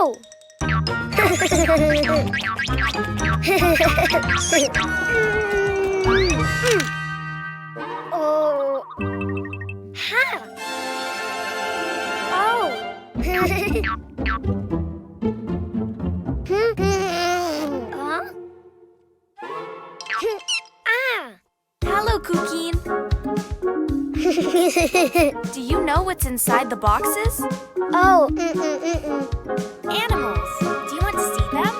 Oh! Oh! Ha! Oh! Huh? Ah! Hello, Cuquín. Do you know what's inside the boxes? Oh! Animals. Do you want to see them?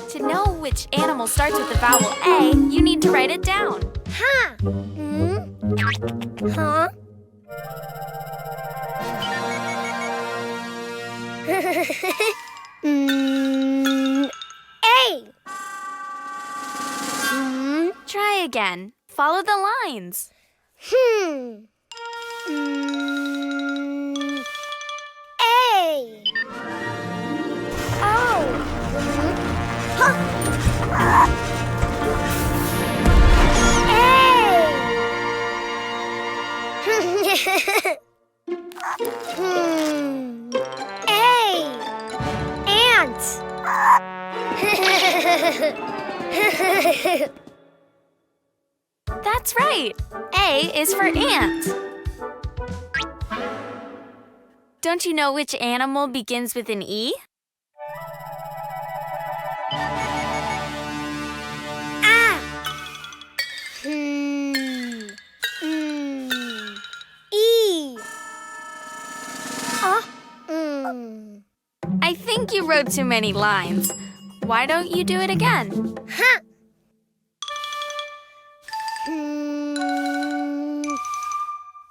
To know which animal starts with the vowel A, you need to write it down. Ha! Huh? A! Try again. Follow the lines. A! Oh! Huh. A! Ant! That's right. A is for ant. Don't you know which animal begins with an E? Ah! E! I think you wrote too many lines. Why don't you do it again? Huh!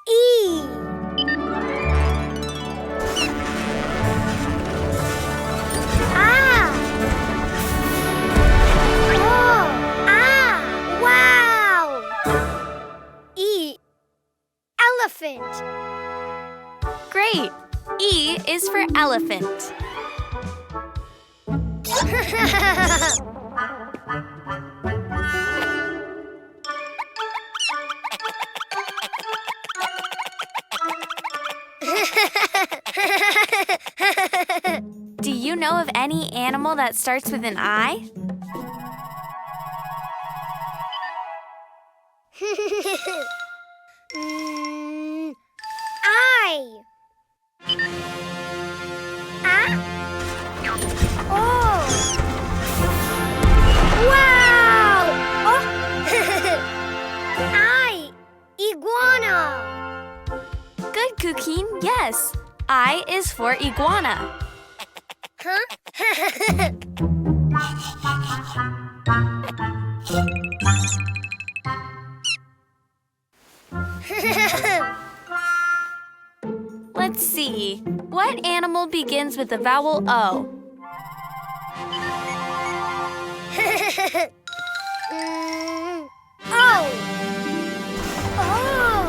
E! Ah! Oh! Ah! Wow! E! Elephant! Great. E is for elephant. Do you know of any animal that starts with an I? I. Ah? Oh. Wow! Oh. I. Iguana. Good, Cuquín. Yes. I is for iguana. Huh? Let's see. What animal begins with the vowel O? Oh. Oh.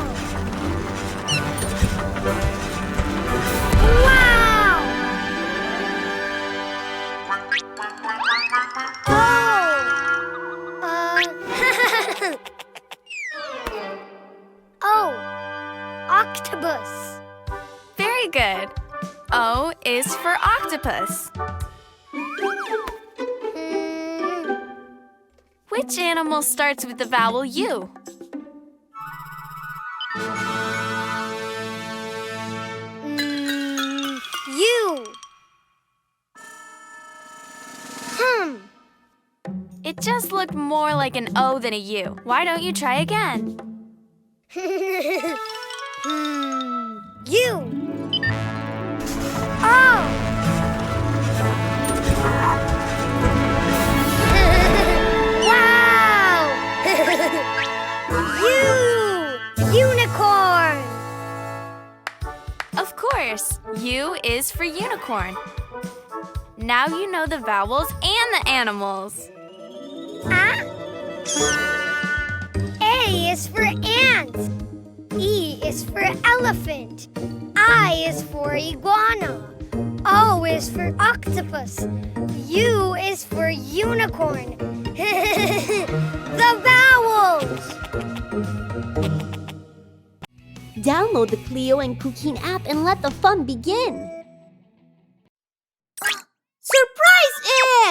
Wow. Oh. Octopus. Very good. O is for octopus. Which animal starts with the vowel U? U. It just looked more like an O than a U. Why don't you try again? U. Oh. Wow. Unicorn. Of course. U is for unicorn. Now you know the vowels and the animals. Ah? A is for ant. E is for elephant. I is for iguana. O is for octopus. U is for unicorn. The vowels! Download the Cleo and Cuquín app and let the fun begin!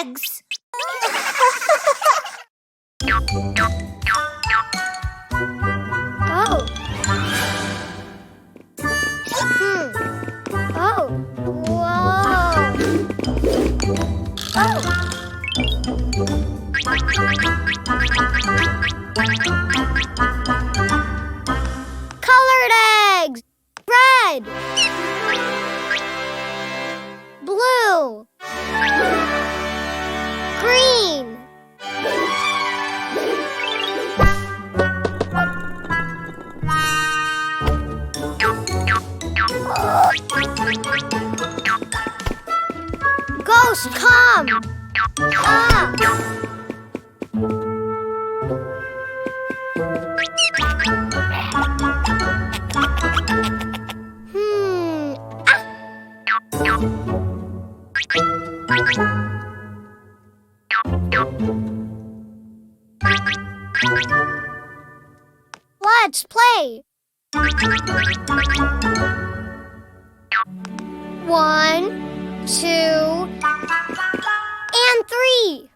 eggs. Oh. Oh. Whoa. Oh. Colored eggs. Red. Blue. Green. Ghost, come! Ah! Let's play. 1, 2, and 3.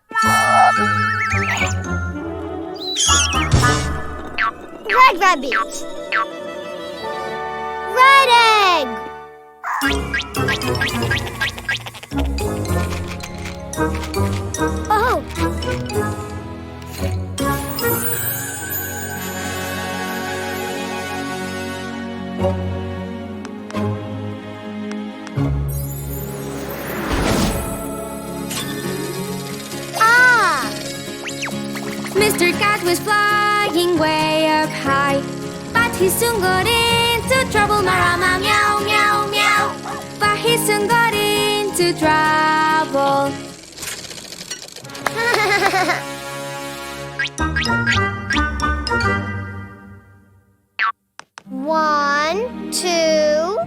Red rabbit. Red egg. Oh. Mr. Cat was flying way up high, but he soon got into trouble. Marama, meow, meow, meow. But he soon got into trouble. One, two.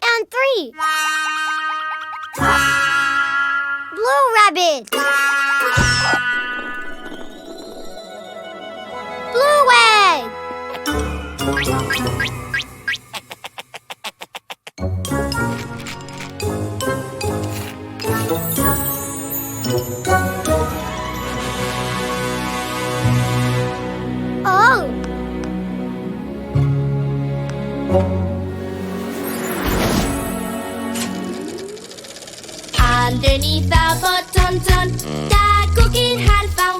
And 3. Blue rabbit. Blue egg. Oh. Underneath the button, that cookie had found.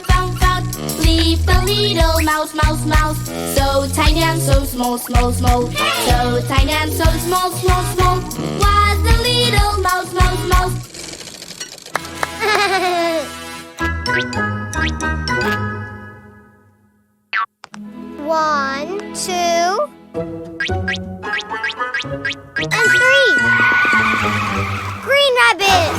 Leave the little mouse, so tiny and so small. So tiny and so small. Was the little mouse. 1, 2, and 3. Green rabbit.